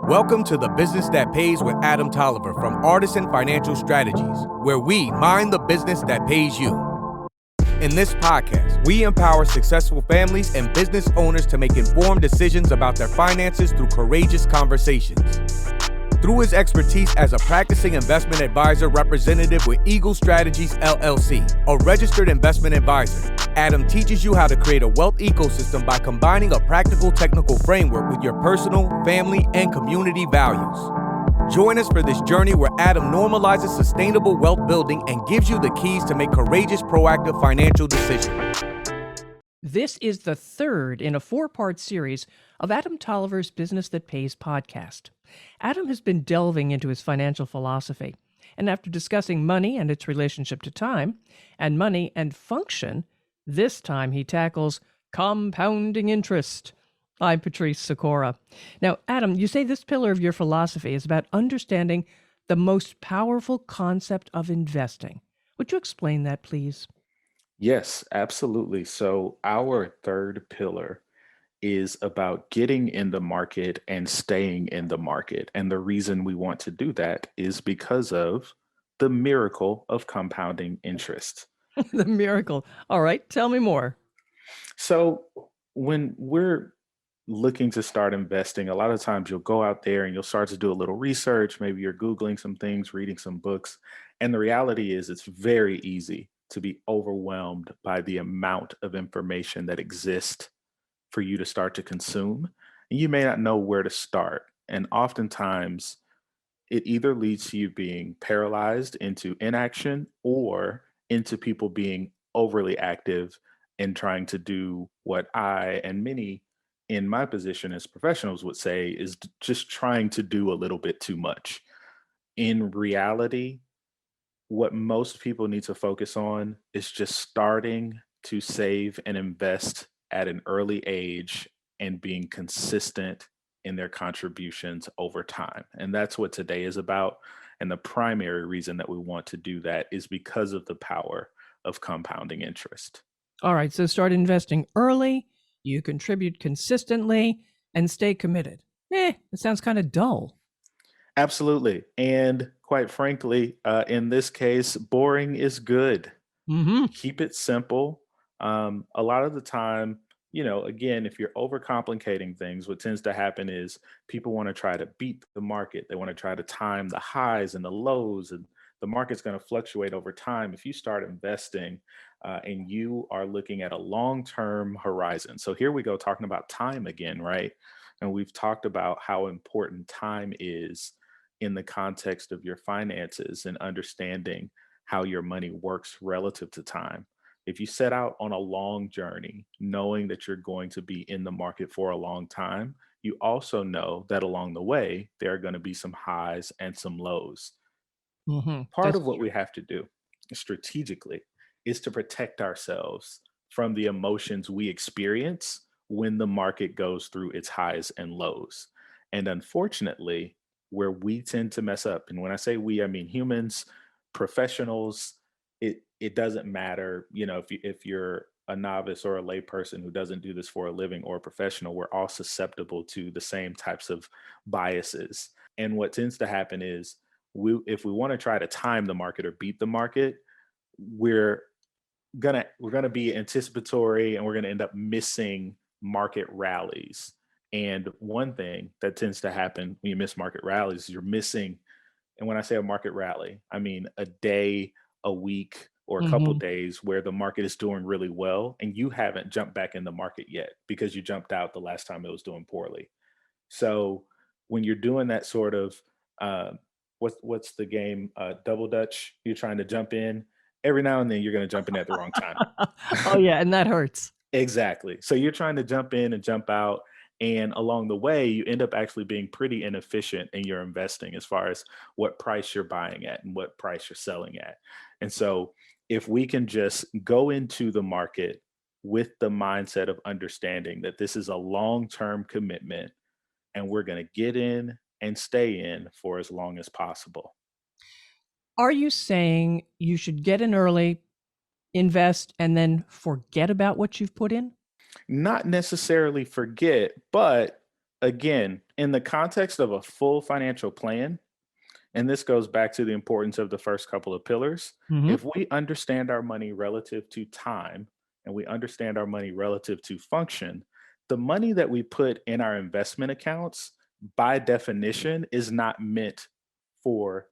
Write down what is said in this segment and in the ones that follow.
Welcome to The Business That Pays with Adam Tolliver from Artisan Financial Strategies, where we mind the business that pays you. In this podcast, we empower successful families and business owners to make informed decisions about their finances through courageous conversations. Through his expertise as a practicing investment advisor representative with Eagle Strategies, LLC, a registered investment advisor, Adam teaches you how to create a wealth ecosystem by combining a practical technical framework with your personal, family, and community values. Join us for this journey where Adam normalizes sustainable wealth building and gives you the keys to make courageous, proactive financial decisions. This is the third in a four-part series of Adam Tolliver's Business That Pays podcast. Adam has been delving into his financial philosophy, and after discussing money and its relationship to time, and money and function, this time he tackles compounding interest. I'm Patrice Sikora. Now, Adam, you say this pillar of your philosophy is about understanding the most powerful concept of investing. Would you explain that, please? Yes, absolutely. So our third pillar is about getting in the market and staying in the market. And the reason we want to do that is because of the miracle of compounding interest. The miracle. All right, tell me more. So when we're looking to start investing, a lot of times you'll go out there and you'll start to do a little research. Maybe you're Googling some things, reading some books. And the reality is it's very easy to be overwhelmed by the amount of information that exists for you to start to consume. And you may not know where to start. And oftentimes it either leads to you being paralyzed into inaction or into people being overly active and trying to do what I and many in my position as professionals would say is just trying to do a little bit too much. In reality, what most people need to focus on is just starting to save and invest at an early age and being consistent in their contributions over time. And that's what today is about. And the primary reason that we want to do that is because of the power of compounding interest. All right, so start investing early, you contribute consistently, and stay committed. It sounds kind of dull. Absolutely. And quite frankly, in this case, boring is good. Mm-hmm. Keep it simple. A lot of the time, again, if you're overcomplicating things, what tends to happen is people want to try to beat the market. They want to try to time the highs and the lows, and the market's going to fluctuate over time. If you start investing and you are looking at a long-term horizon. So here we go, talking about time again, right? And we've talked about how important time is in the context of your finances and understanding how your money works relative to time. If you set out on a long journey, knowing that you're going to be in the market for a long time, you also know that along the way, there are going to be some highs and some lows. Mm-hmm. Part of what we have to do strategically is to protect ourselves from the emotions we experience when the market goes through its highs and lows. And unfortunately, where we tend to mess up, and when I say we, I mean humans, professionals, it doesn't matter, if you're a novice or a layperson who doesn't do this for a living or a professional, we're all susceptible to the same types of biases. And what tends to happen is if we want to try to time the market or beat the market, we're gonna be anticipatory and we're gonna end up missing market rallies. And one thing that tends to happen when you miss market rallies is you're missing, and when I say a market rally, I mean a day, a week, or a couple days where the market is doing really well and you haven't jumped back in the market yet because you jumped out the last time it was doing poorly. So when you're doing that sort of what's the game, double dutch, you're trying to jump in, every now and then you're going to jump in at the wrong time. Oh yeah, and that hurts. Exactly. So you're trying to jump in and jump out, and along the way you end up actually being pretty inefficient in your investing as far as what price you're buying at and what price you're selling at. And so if we can just go into the market with the mindset of understanding that this is a long-term commitment and we're going to get in and stay in for as long as possible. Are you saying you should get in early, invest, and then forget about what you've put in? Not necessarily forget, but Again, in the context of a full financial plan, and this goes back to the importance of the first couple of pillars. Hmm. If we understand our money relative to time and we understand our money relative to function, the money that we put in our investment accounts, by definition, is not meant for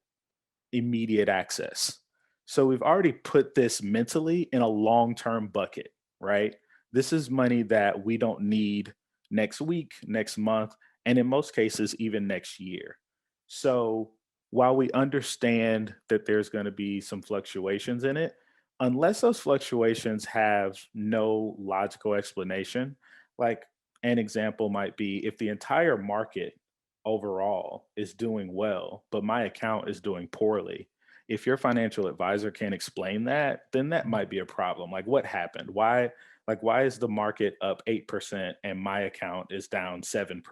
immediate access. So we've already put this mentally in a long term bucket, right? This is money that we don't need next week, next month, and in most cases, even next year. So while we understand that there's going to be some fluctuations in it, unless those fluctuations have no logical explanation, like an example might be if the entire market overall is doing well, but my account is doing poorly. If your financial advisor can't explain that, then that might be a problem. Like what happened? Why is the market up 8% and my account is down 7%?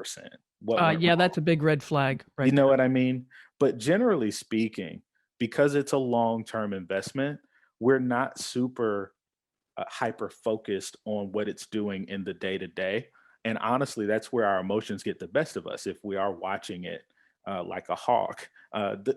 What went Yeah, wrong? that's a big red flag You right know there. what I mean? But generally speaking, because it's a long-term investment, we're not super hyper focused on what it's doing in the day to day. And honestly, that's where our emotions get the best of us if we are watching it like a hawk.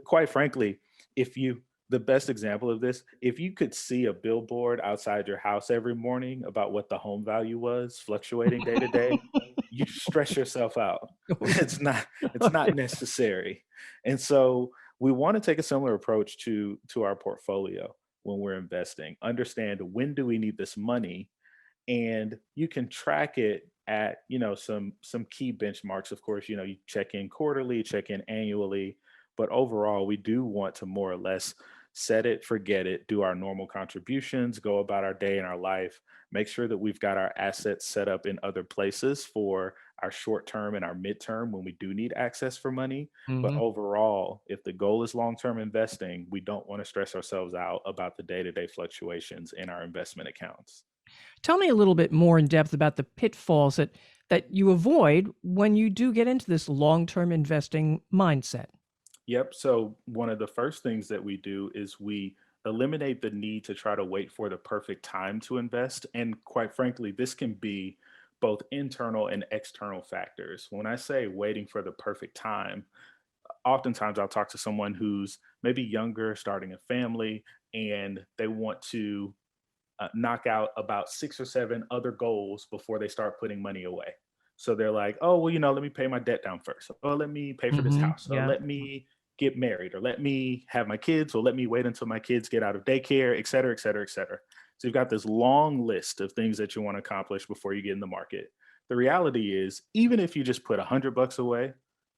Quite frankly, if you, the best example of this, if you could see a billboard outside your house every morning about what the home value was fluctuating day to day, you stress yourself out. Oh, yeah. It's not necessary. And so we want to take a similar approach to our portfolio when we're investing. Understand when do we need this money, and you can track it at some key benchmarks. Of course, you check in quarterly, check in annually, but overall, we do want to more or less set it, forget it, do our normal contributions, go about our day and our life, make sure that we've got our assets set up in other places for our short term and our midterm when we do need access for money. But Hmm. overall, if the goal is long term investing, we don't want to stress ourselves out about the day to day fluctuations in our investment accounts. Tell me a little bit more in depth about the pitfalls that you avoid when you do get into this long-term investing mindset. Yep. So one of the first things that we do is we eliminate the need to try to wait for the perfect time to invest. And quite frankly, this can be both internal and external factors. When I say waiting for the perfect time, oftentimes I'll talk to someone who's maybe younger, starting a family, and they want to knock out about 6 or 7 other goals before they start putting money away. So they're like, oh, well, let me pay my debt down first. Oh, let me pay for this Hmm. house. Or Yeah. let me get married. Or let me have my kids. Or let me wait until my kids get out of daycare, et cetera, et cetera, et cetera. So you've got this long list of things that you want to accomplish before you get in the market. The reality is, even if you just put $100 away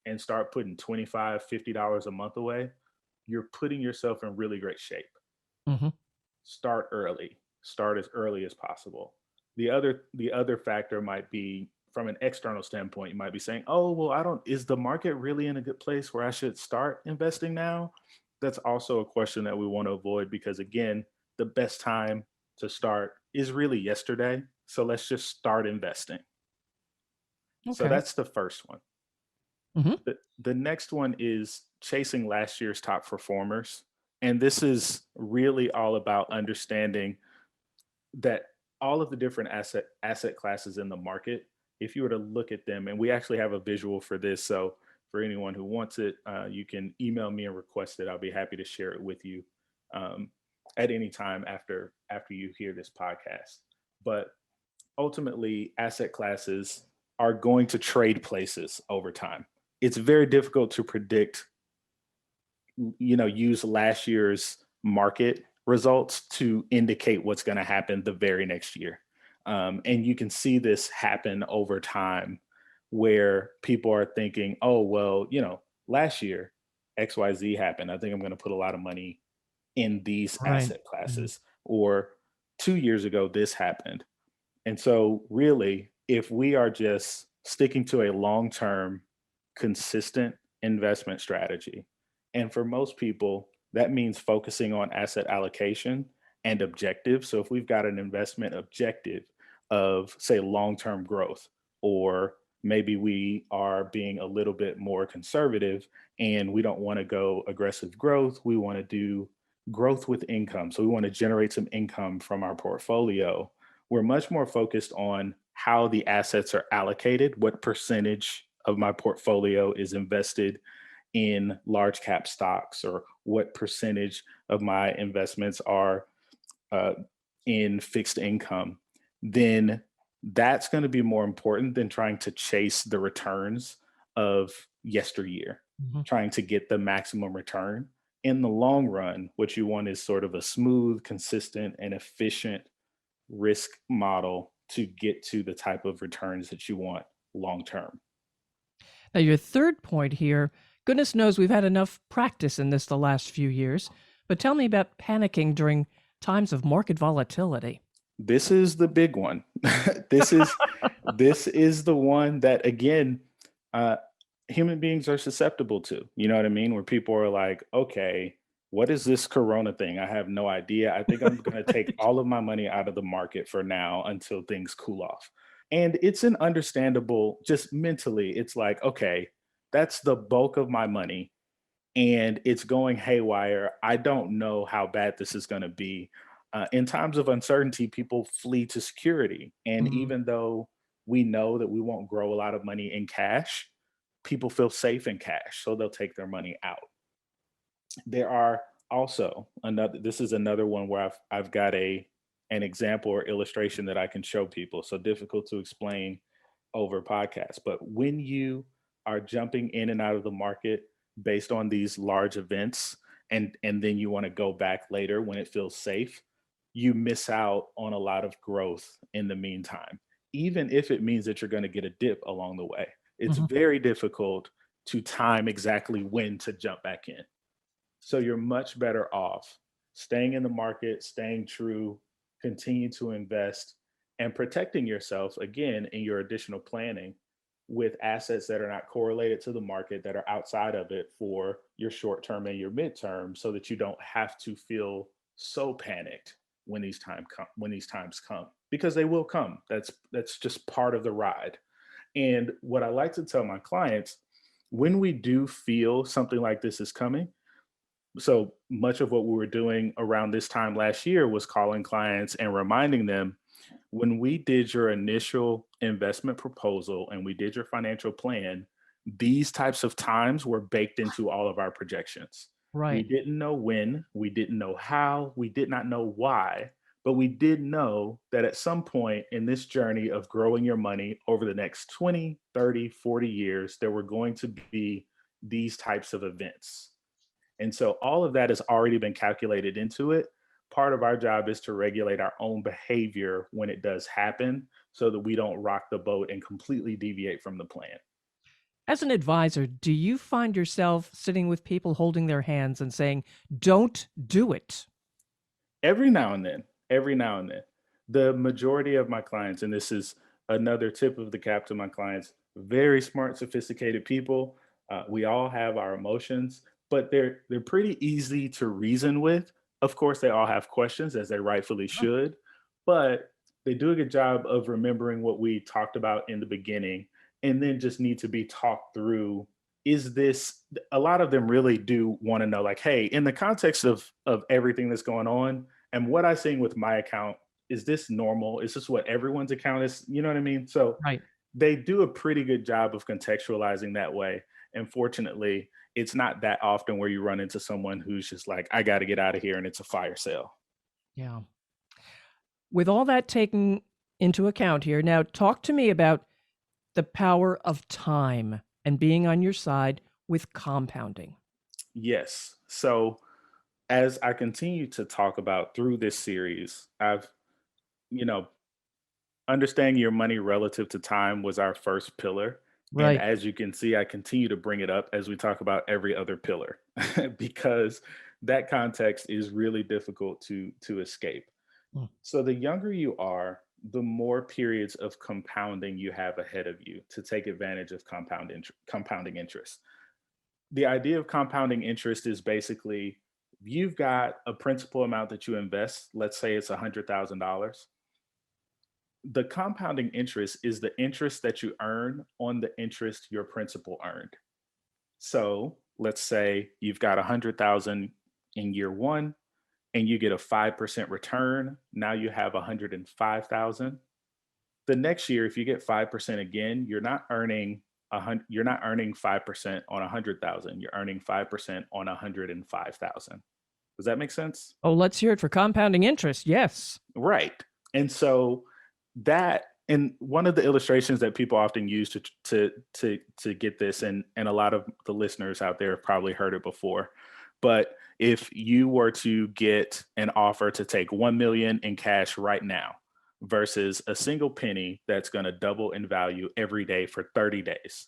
and start putting 25, $50 a month away, you're putting yourself in really great shape. Hmm. Start early. Start as early as possible. The other factor might be from an external standpoint. You might be saying, oh, well, I don't, is the market really in a good place where I should start investing now? That's also a question that we want to avoid, because again, the best time to start is really yesterday. So let's just start investing. So Okay. that's the first one. Hmm. The next one is chasing last year's top performers. And this is really all about understanding that all of the different asset classes in the market, if you were to look at them, and we actually have a visual for this, so for anyone who wants it, you can email me and request it. I'll be happy to share it with you um, at any time after you hear this podcast. But ultimately, asset classes are going to trade places over time. It's very difficult to predict, use last year's market results to indicate what's going to happen the very next year. And you can see this happen over time where people are thinking, oh, well, last year XYZ happened. I think I'm going to put a lot of money in these Right. asset classes. Or 2 years ago, this happened. And so, really, if we are just sticking to a long term, consistent investment strategy, and for most people, that means focusing on asset allocation and objectives. So, if we've got an investment objective of, say, long term growth, or maybe we are being a little bit more conservative and we don't want to go aggressive growth, we want to do growth with income. So, we want to generate some income from our portfolio. We're much more focused on how the assets are allocated, what percentage of my portfolio is invested in large cap stocks, or what percentage of my investments are uh, in fixed income, then that's going to be more important than trying to chase the returns of yesteryear, Mhm. trying to get the maximum return. In the long run, what you want is sort of a smooth, consistent, and efficient risk model to get to the type of returns that you want long term. Now, your third point here, goodness knows we've had enough practice in this the last few years, but tell me about panicking during times of market volatility. This is the big one. this is this is the one that, again, uh, human beings are susceptible to. You know what I mean? Where people are like, okay, what is this Corona thing? I have no idea. I think I'm going to take all of my money out of the market for now until things cool off. And it's an understandable, just mentally, it's like, okay, that's the bulk of my money and it's going haywire. I don't know how bad this is going to be. In times of uncertainty, people flee to security. And Mhm. even though we know that we won't grow a lot of money in cash, people feel safe in cash. So they'll take their money out. There are also another, this is another one where I've got an example or illustration that I can show people. So difficult to explain over podcasts. But when you are jumping in and out of the market based on these large events, and then you want to go back later when it feels safe, you miss out on a lot of growth in the meantime, even if it means that you're going to get a dip along the way. It's Mhm. very difficult to time exactly when to jump back in. So you're much better off staying in the market, staying true, continue to invest, and protecting yourself again in your additional planning with assets that are not correlated to the market, that are outside of it for your short term and your midterm, so that you don't have to feel so panicked when these times come, because they will come. That's just part of the ride. And what I like to tell my clients, when we do feel something like this is coming, so much of what we were doing around this time last year was calling clients and reminding them, when we did your initial investment proposal and we did your financial plan, these types of times were baked into all of our projections. We Right. didn't know when, we didn't know how, we did not know why, but we did know that at some point in this journey of growing your money over the next 20, 30, 40 years, there were going to be these types of events. And so all of that has already been calculated into it. Part of our job is to regulate our own behavior when it does happen, so that we don't rock the boat and completely deviate from the plan. As an advisor, do you find yourself sitting with people holding their hands and saying, don't do it? Every now and then, every now and then, the majority of my clients, and this is another tip of the cap to my clients, very smart, sophisticated people. We all have our emotions, but they're pretty easy to reason with. Of course, they all have questions, as they rightfully Huh. should, but they do a good job of remembering what we talked about in the beginning, and then just need to be talked through. Is this, a lot of them really do want to know, like, hey, in the context of everything that's going on and what I'm seeing with my account, is this normal? Is this what everyone's account is? You know what I mean? So Right. they do a pretty good job of contextualizing that way. And fortunately, it's not that often where you run into someone who's just like, I got to get out of here and it's a fire sale. Yeah. With all that taken into account here, now talk to me about the power of time and being on your side with compounding. Yes. So as I continue to talk about through this series, I've, you know, understanding your money relative to time was our first pillar. And Right. as you can see, I continue to bring it up as we talk about every other pillar because that context is really difficult to escape. Mm. So the younger you are, the more periods of compounding you have ahead of you to take advantage of compounding interest. The idea of compounding interest is basically, you've got a principal amount that you invest. Let's say it's $100,000. The compounding interest is the interest that you earn on the interest your principal earned. So let's say you've got 100,000 in year one and you get a 5% return. Now you have 105,000. The next year, if you get 5% again, you're not earning you're not earning 5% on 100,000. You're earning 5% on 105,000. Does that make sense? Oh, let's hear it for compounding interest. Yes. Right. And so that, and one of the illustrations that people often use to get this, and a lot of the listeners out there have probably heard it before, but if you were to get an offer to take 1 million in cash right now versus a single penny that's going to double in value every day for 30 days,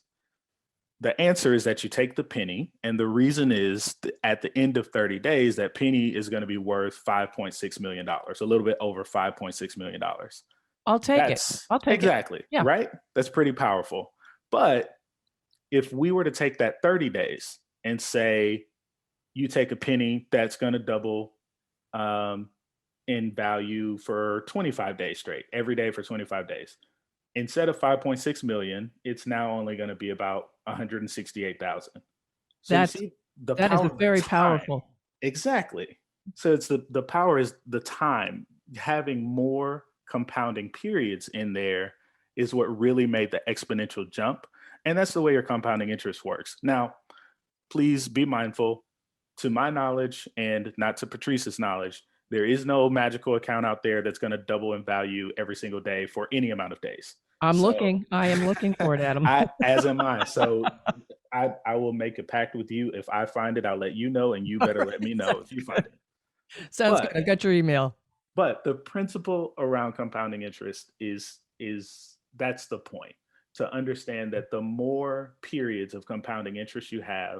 the answer is that you take the penny. And the reason is at the end of 30 days, that penny is going to be worth $5.6 million, a little bit over $5.6 million. I'll take it. That's I'll take exactly it. Yeah. right. That's pretty powerful. But if we were to take that 30 days and say you take a penny that's going to double in value for 25 days straight, every day for 25 days, instead of 5.6 million, it's now only going to be about 168,000. So you see the that is power very of time. powerful. Exactly. So it's the power is the time. Having more compounding periods in there is what really made the exponential jump. And that's the way your compounding interest works. Now, please be mindful. To my knowledge, and not to Patrice's knowledge, there is no magical account out there that's going to double in value every single day for any amount of days. I am looking for it, Adam. As am I. So I will make a pact with you. If I find it, I'll let you know, and you better let me know if you find it. Sounds good. I've got your email. But the principle around compounding interest is that's the point. To understand that the more periods of compounding interest you have,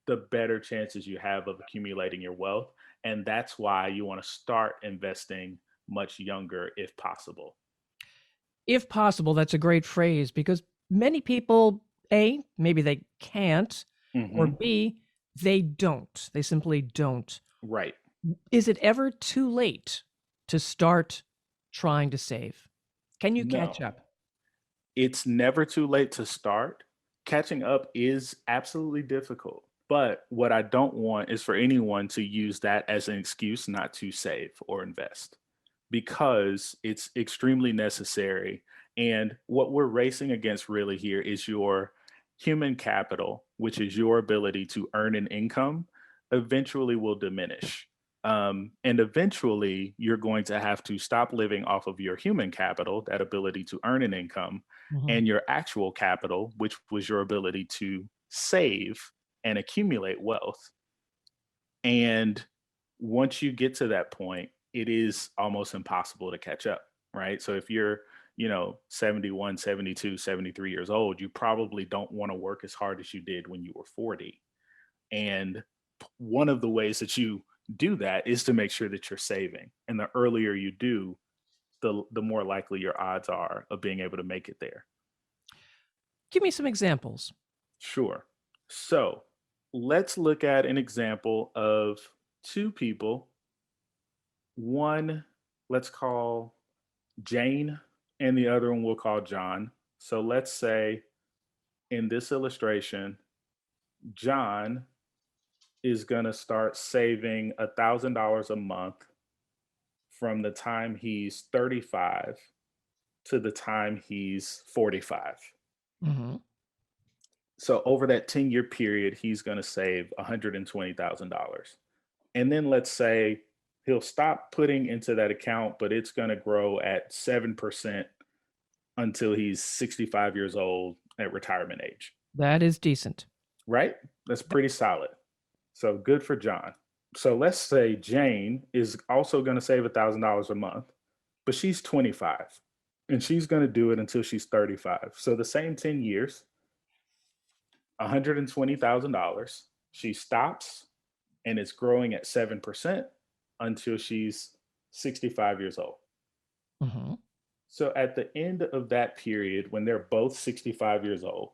the better chances you have of accumulating your wealth. And that's why you want to start investing much younger if possible. If possible, that's a great phrase, because many people, A, maybe they can't, or B, they don't. They simply don't. Right. Is it ever too late to start trying to save? Can you catch up? It's never too late to start. Catching up is absolutely difficult. But what I don't want is for anyone to use that as an excuse not to save or invest, because it's extremely necessary. And what we're racing against really here is your human capital, which is your ability to earn an income, eventually will diminish. And eventually, you're going to have to stop living off of your human capital, that ability to earn an income, and your actual capital, which was your ability to save and accumulate wealth. And once you get to that point, it is almost impossible to catch up, right? So if you're, 71, 72, 73 years old, you probably don't want to work as hard as you did when you were 40. And one of the ways that you do that is to make sure that you're saving. And the earlier you do, the more likely your odds are of being able to make it there. Give me some examples. Sure. So let's look at an example of two people. One, let's call Jane, and the other one we'll call John. So let's say in this illustration, John is going to start saving $1,000 a month from the time he's 35 to the time he's 45. So over that 10-year period, he's going to save $120,000. And then let's say he'll stop putting into that account, but it's going to grow at 7% until he's 65 years old at retirement age. That is decent. Right? That's pretty solid. So good for John. So let's say Jane is also going to save $1,000 a month, but she's 25 and she's going to do it until she's 35. So the same 10 years, $120,000. She stops and it's growing at 7% until she's 65 years old. So at the end of that period, when they're both 65 years old,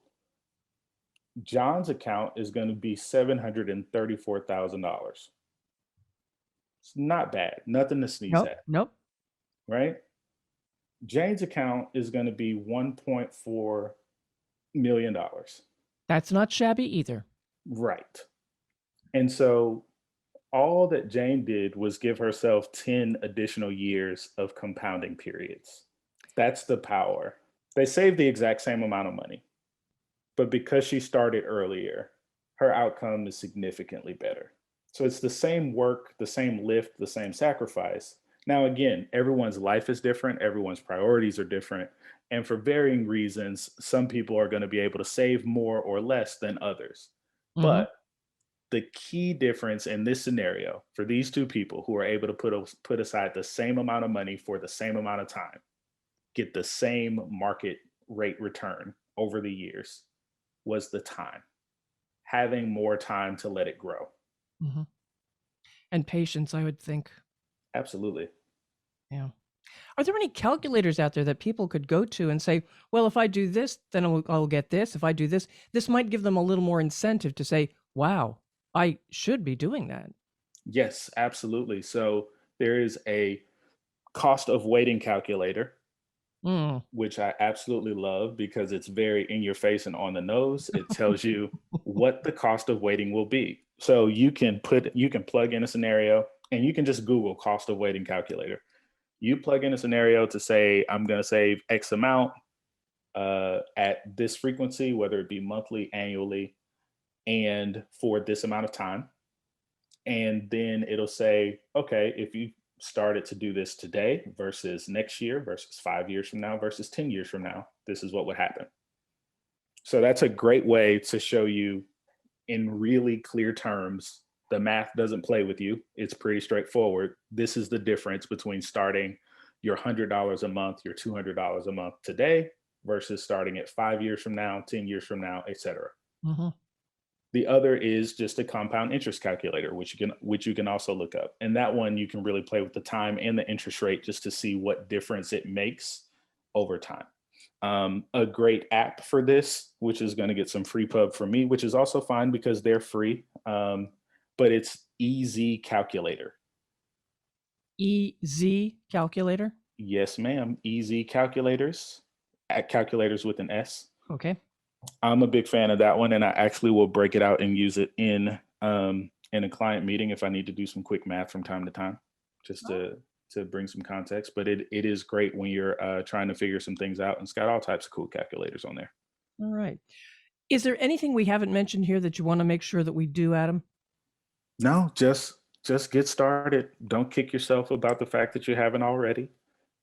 John's account is going to be $734,000. It's not bad. Nothing to sneeze at. Nope. Right? Jane's account is going to be $1.4 million. That's not shabby either. Right. And so all that Jane did was give herself 10 additional years of compounding periods. That's the power. They saved the exact same amount of money. but because she started earlier, her outcome is significantly better. So it's the same work, the same lift, the same sacrifice. Now, again, everyone's life is different, everyone's priorities are different. And for varying reasons, some people are going to be able to save more or less than others. Hmm. But the key difference in this scenario for these two people who are able to put aside the same amount of money for the same amount of time, get the same market rate return over the years, was the time, having more time to let it grow. Hmm. And patience, I would think. Absolutely. Yeah. Are there any calculators out there that people could go to and say, well, if I do this, then I'll get this. If I do this, this might give them a little more incentive to say, wow, I should be doing that. Yes, absolutely. So there is a cost of waiting calculator, Mm. which I absolutely love because it's very in your face and on the nose. It tells you what the cost of waiting will be. So you can plug in a scenario and you can just Google cost of waiting calculator. You plug in a scenario to say, I'm going to save X amount at this frequency, whether it be monthly, annually, and for this amount of time. And then it'll say, okay, if you started to do this today versus next year versus 5 years from now versus 10 years from now, this is what would happen. So that's a great way to show you in really clear terms. The math doesn't play with you. It's pretty straightforward. This is the difference between starting your $100 a month, your $200 a month today versus starting at 5 years from now, 10 years from now, et cetera. Mm-hmm. The other is just a compound interest calculator, which you can also look up. And that one you can really play with the time and the interest rate just to see what difference it makes over time. A great app for this, which is going to get some free pub from me, which is also fine because they're free. But it's Easy Calculator. EZ calculator. Yes, ma'am. Easy Calculators, at calculators with an S. Okay. I'm a big fan of that one, and I actually will break it out and use it in a client meeting if I need to do some quick math from time to time, just to bring some context. But it is great when you're trying to figure some things out, and it's got all types of cool calculators on there. All right. Is there anything we haven't mentioned here that you want to make sure that we do, Adam? No, just get started. Don't kick yourself about the fact that you haven't already.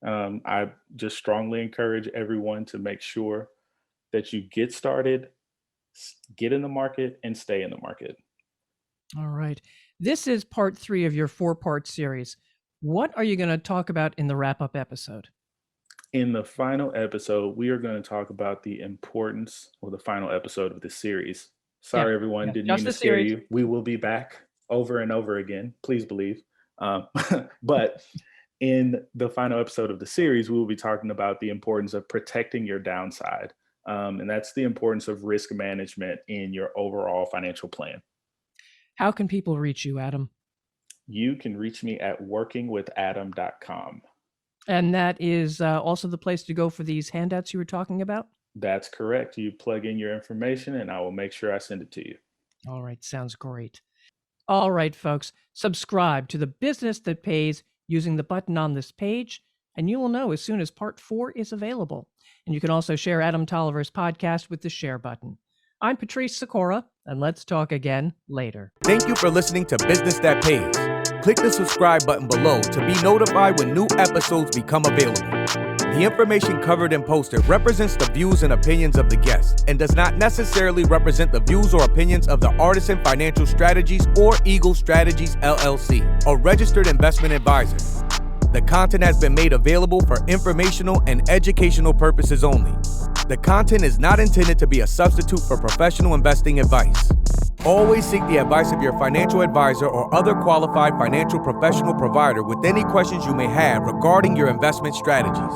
I just strongly encourage everyone to make sure that you get started, get in the market, and stay in the market. All right. This is part 3 of your 4-part series. What are you going to talk about in the wrap-up episode? In the final episode, we are going to talk about the importance of the final episode of this series. Sorry, everyone, didn't mean to scare you. We will be back over and over again. Please believe. But in the final episode of the series, we will be talking about the importance of protecting your downside. And that's the importance of risk management in your overall financial plan. How can people reach you, Adam? You can reach me at workingwithadam.com. And that is also the place to go for these handouts you were talking about? That's correct. You plug in your information and I will make sure I send it to you. All right. Sounds great. All right, folks. Subscribe to The Business That Pays using the button on this page, and you will know as soon as part 4 is available. And you can also share Adam Tolliver's podcast with the share button. I'm Patrice Sikora, and let's talk again later. Thank you for listening to Business That Pays. Click the subscribe button below to be notified when new episodes become available. The information covered and posted represents the views and opinions of the guests and does not necessarily represent the views or opinions of the Artisan Financial Strategies or Eagle Strategies, LLC, a registered investment advisor. The content has been made available for informational and educational purposes only. The content is not intended to be a substitute for professional investing advice. Always seek the advice of your financial advisor or other qualified financial professional provider with any questions you may have regarding your investment strategies.